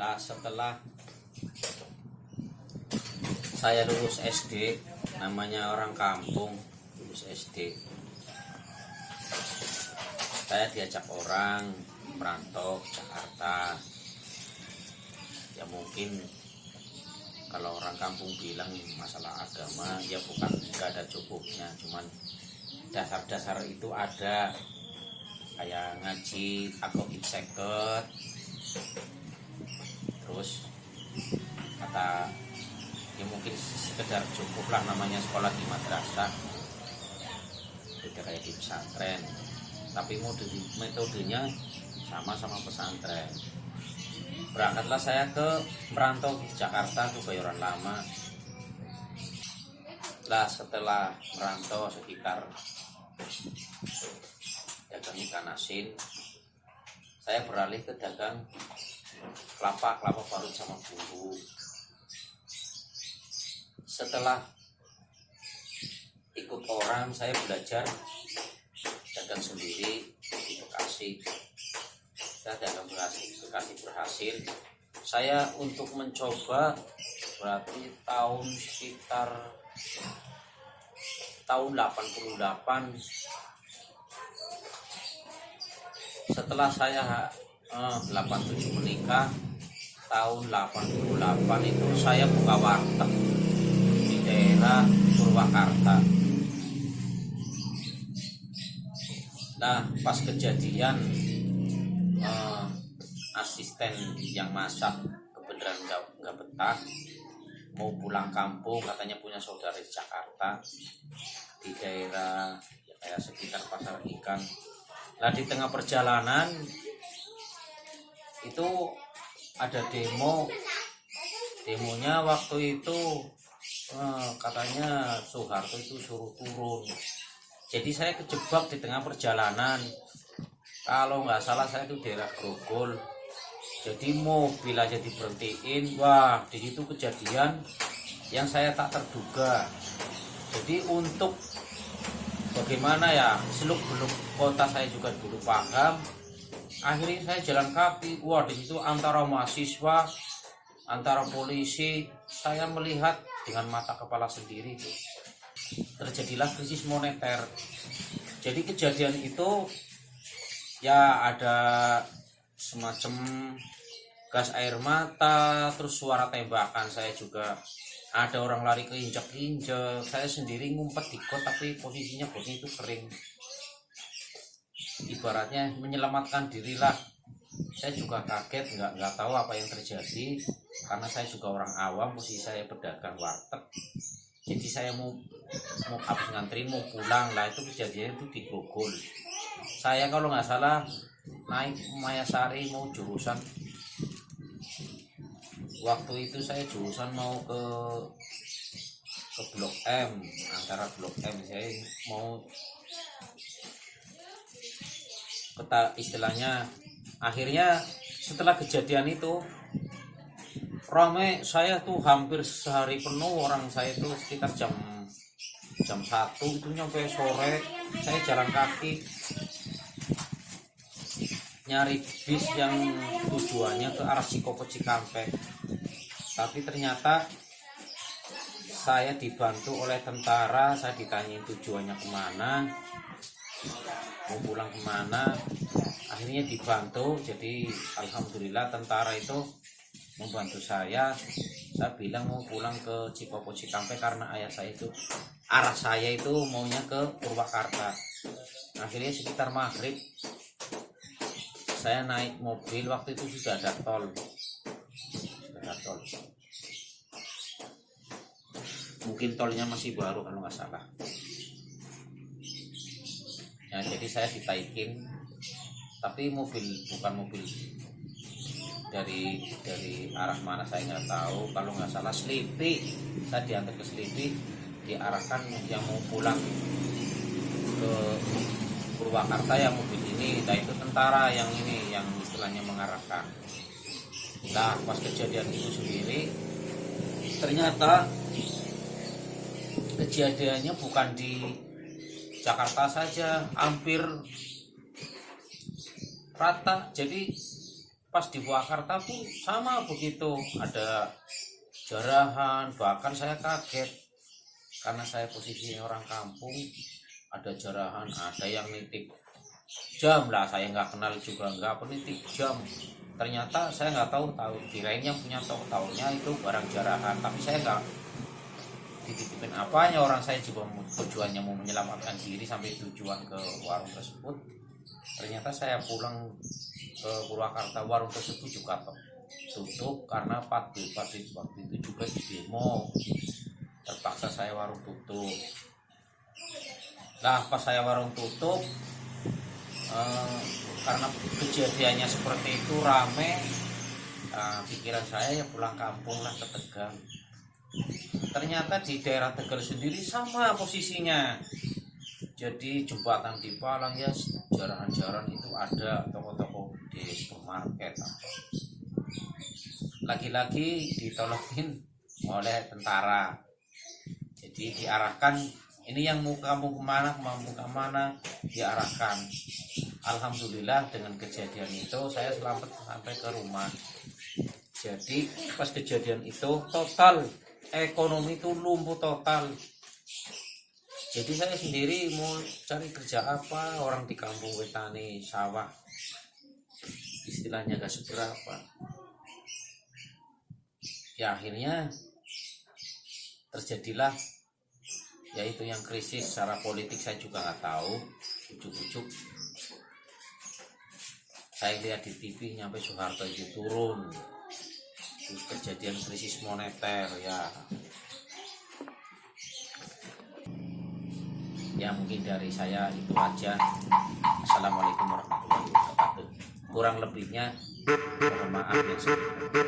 Nah, setelah saya lulus SD, namanya orang kampung, lulus SD, saya diajak orang merantau ke Jakarta. Ya mungkin kalau orang kampung bilang masalah agama, ya bukan gak ada cukupnya, cuman dasar-dasar itu ada, kayak ngaji akokit seket. Terus kata ya mungkin sekedar cukup lah, namanya sekolah di madrasah, beda kayak di pesantren, tapi metodenya sama pesantren. Berangkatlah saya merantau ke Jakarta, ke Bayoran Lama. Lah setelah merantau sekitar dagang ikan asin, saya beralih ke dagang kelapa parut sama bumbu. Setelah ikut orang, saya belajar dagang sendiri di Bekasi. Saya dagang Bekasi berhasil. Saya untuk mencoba berarti sekitar tahun 88. Setelah saya 87 menikah, tahun 88 itu saya buka warteg di daerah Purwakarta. Nah, pas kejadian asisten yang masak kebenaran nggak betah, mau pulang kampung, katanya punya saudara di Jakarta, di daerah ya kayak sekitar pasar ikan. Nah, di tengah perjalanan itu ada demonya waktu itu, katanya Soeharto itu suruh turun. Jadi saya kejebak di tengah perjalanan. Kalau nggak salah saya itu daerah Grogol. Jadi mobil aja diberhentiin. Wah, di situ kejadian yang saya tak terduga. Jadi untuk bagaimana ya, seluk-beluk kota saya juga dulu paham. Akhirnya saya jalan kaki. Wah, di situ antara mahasiswa, antara polisi, saya melihat dengan mata kepala sendiri tuh. Terjadilah krisis moneter. Jadi kejadian itu ya ada semacam gas air mata, terus suara tembakan. Saya juga ada orang lari keinjak-injak. Saya sendiri ngumpet di got, tapi posisinya gotnya itu kering. Ibaratnya menyelamatkan dirilah. Saya juga kaget, nggak tahu apa yang terjadi, karena saya juga orang awam, posisi saya pedagang warteg. Jadi saya mau habis ngantri mau pulang lah, itu kejadian itu di Grogol. Saya kalau nggak salah naik Mayasari mau jurusan, waktu itu saya jurusan mau ke Blok M, antara Blok M saya mau istilahnya. Akhirnya setelah kejadian itu rame, saya tuh hampir sehari penuh, orang saya itu sekitar jam 1 itu nyampe sore saya jalan kaki nyari bis yang tujuannya ke arah Cikopo Cikampek. Tapi ternyata saya dibantu oleh tentara. Saya ditanyain tujuannya kemana, mau pulang kemana, akhirnya dibantu. Jadi alhamdulillah tentara itu membantu saya. Saya bilang mau pulang ke Cikopo Cikampek karena arah saya itu maunya ke Purwakarta. Akhirnya sekitar maghrib saya naik mobil, waktu itu sudah ada tol. Mungkin tolnya masih baru kalau nggak salah. Ya, jadi saya ditaikin, tapi bukan mobil dari arah mana saya nggak tahu. Kalau nggak salah Selipi, saya diantar ke Selipi, diarahkan yang mau pulang ke Purwakarta ya mobil ini. Nah, itu tentara yang ini yang istilahnya mengarahkan. Nah, pas kejadian itu sendiri, ternyata kejadiannya bukan di Jakarta saja, hampir rata. Jadi pas di Purwakarta pun sama begitu, ada jarahan. Bahkan saya kaget karena saya posisi orang kampung, ada jarahan, ada yang nitip jam lah, saya nggak kenal juga, nggak penitip jam. Ternyata saya nggak tahu kirain yang punya tahunya itu barang jarahan, tapi saya nggak dititipin apanya. Orang saya juga tujuannya mau menyelamatkan diri sampai tujuan ke warung tersebut. Ternyata saya pulang ke Purwakarta, warung tersebut juga tutup karena pabrik waktu itu juga di demo. Terpaksa saya warung tutup. Nah, pas saya warung tutup, karena kejadiannya seperti itu rame, pikiran saya ya pulang kampung lah ke Tegal. Ternyata di daerah Tegal sendiri sama posisinya. Jadi jembatan di Palang ya, jarahan-jarahan itu ada, toko-toko di supermarket. Lagi-lagi ditolongin oleh tentara. Jadi diarahkan, ini yang mau kampung kemana, diarahkan. Alhamdulillah dengan kejadian itu saya selamat sampai ke rumah. Jadi pas kejadian itu total ekonomi itu lumpuh total. Jadi saya sendiri mau cari kerja apa, orang di kampung petani sawah istilahnya gak seberapa. Ya akhirnya terjadilah yaitu yang krisis secara politik, saya juga nggak tahu. Ujuk-ujuk saya lihat di TV nyampe Soeharto itu turun, terus kejadian krisis moneter ya mungkin dari saya itu aja. Assalamualaikum warahmatullahi wabarakatuh. Kurang lebihnya mohon maaf yang sebelumnya.